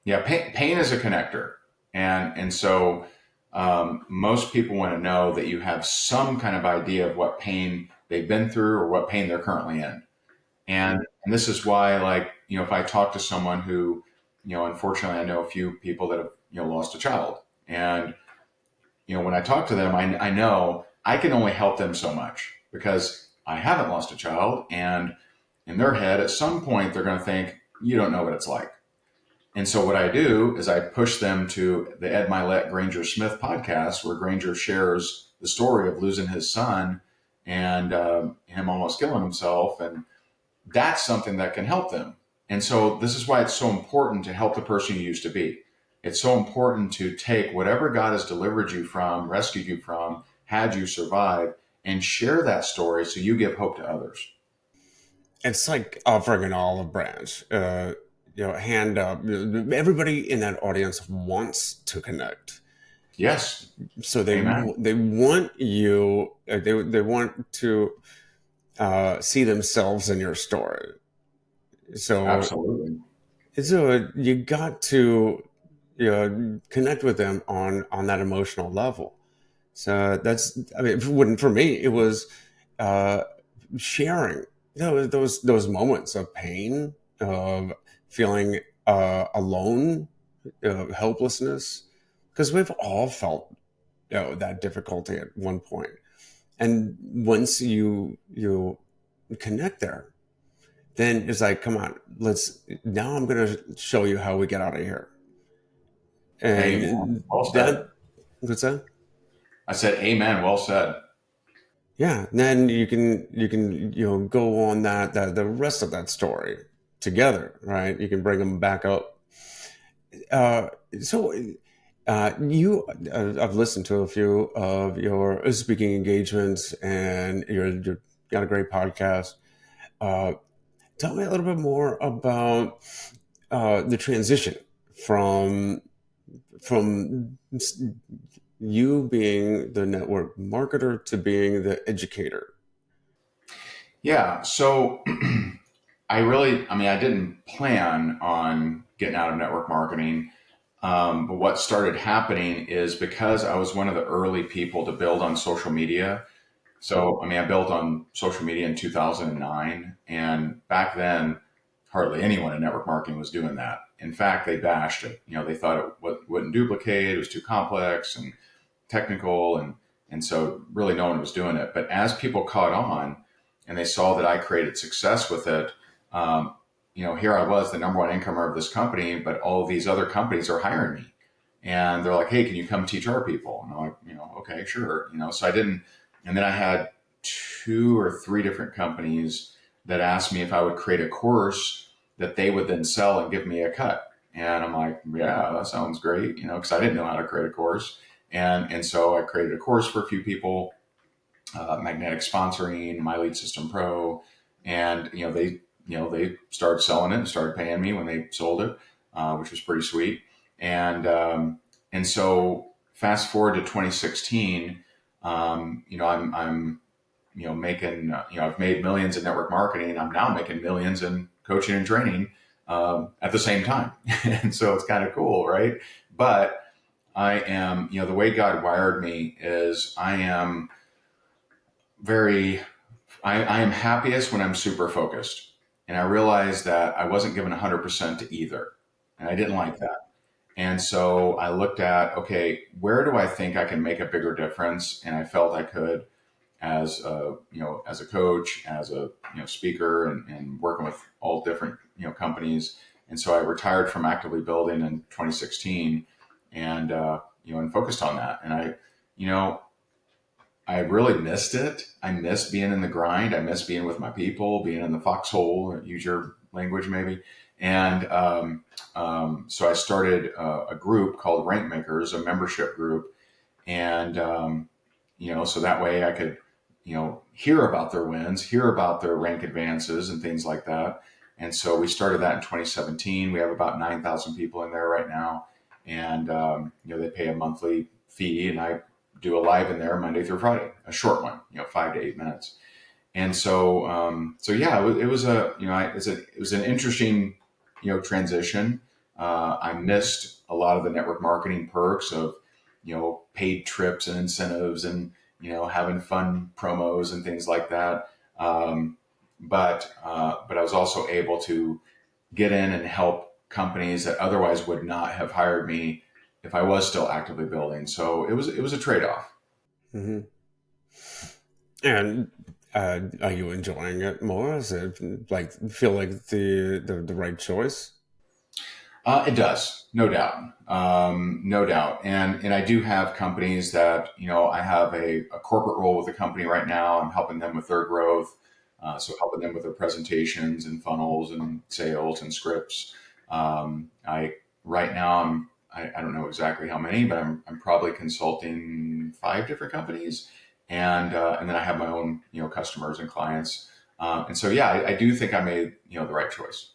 Yeah, pain is a connector, and so most people want to know that you have some kind of idea of what pain they've been through or what pain they're currently in, and this is why, like, if I talk to someone who, unfortunately, I know a few people that have lost a child, and when I talk to them, I know I can only help them so much because I haven't lost a child, and in their head, at some point, they're going to think you don't know what it's like. And so what I do is I push them to the Ed Milet Granger Smith podcast, where Granger shares the story of losing his son and him almost killing himself. And that's something that can help them. And so this is why it's so important to help the person you used to be. It's so important to take whatever God has delivered you from, rescued you from, had you survive, and share that story so you give hope to others. It's like offering an olive branch, hand up. Everybody in that audience wants to connect, Yes. so Amen. they want you. They want to see themselves in your story. So Absolutely. you got to connect with them on that emotional level. So that's, I mean, for me, it was uh, sharing those moments of pain, of feeling alone, helplessness, because we've all felt that difficulty at one point. And once you connect there, then it's like, come on, let's, now I'm going to show you how we get out of here. Amen. And Well said. that, what's that? I said, Amen. Well said. Yeah, then you can go on that the rest of that story together, right? You can bring them back up. Uh, so you I've listened to a few of your speaking engagements, and you're got a great podcast. Uh, Tell me a little bit more about the transition from from you being the network marketer to being the educator. Yeah. So I didn't plan on getting out of network marketing. But what started happening is because I was one of the early people to build on social media. So, I built on social media in 2009. And back then, hardly anyone in network marketing was doing that. In fact, they bashed it. They thought wouldn't duplicate, it was too complex and technical. And so really no one was doing it. But as people caught on and they saw that I created success with it, um, here I was, the number one incomer of this company, but all these other companies are hiring me. And they're like, hey, can you come teach our people? And I'm like, okay, sure. So I didn't. And then I had two or three different companies that asked me if I would create a course that they would then sell and give me a cut. And I'm like, yeah, that sounds great, because I didn't know how to create a course. And so I created a course for a few people, magnetic sponsoring, My Lead System Pro, and they started selling it and started paying me when they sold it, which was pretty sweet. And so fast forward to 2016, I'm making I've made millions in network marketing. I'm now making millions in coaching and training at the same time, and so it's kind of cool, right? But I am, the way God wired me is I am very I am happiest when I'm super focused. And I realized that I wasn't given 100% to either. And I didn't like that. And so I looked at, okay, where do I think I can make a bigger difference? And I felt I could as as a coach, as a speaker, and working with all different companies. And so I retired from actively building in 2016, and and focused on that. And you know, I really missed it. I missed being in the grind. I missed being with my people, being in the foxhole, use your language maybe. And so I started a group called Rank Makers, a membership group. And, so that way I could, hear about their wins, hear about their rank advances and things like that. And so we started that in 2017. We have about 9,000 people in there right now. And, they pay a monthly fee, and I do a live in there Monday through Friday, a short one, 5 to 8 minutes. And so, yeah, it was a, it was an interesting, transition. I missed a lot of the network marketing perks of, paid trips and incentives and, having fun promos and things like that. But I was also able to get in and help companies that otherwise would not have hired me if I was still actively building. So it was a trade off. Hmm. And are you enjoying it more? Is it like feel like the right choice? It does, no doubt, no doubt, and I do have companies that I have a corporate role with a company right now. I'm helping them with their growth, so helping them with their presentations and funnels and sales and scripts. I right now I don't know exactly how many, but I'm probably consulting 5 different companies, and then I have my own customers and clients, and so yeah, I do think I made the right choice.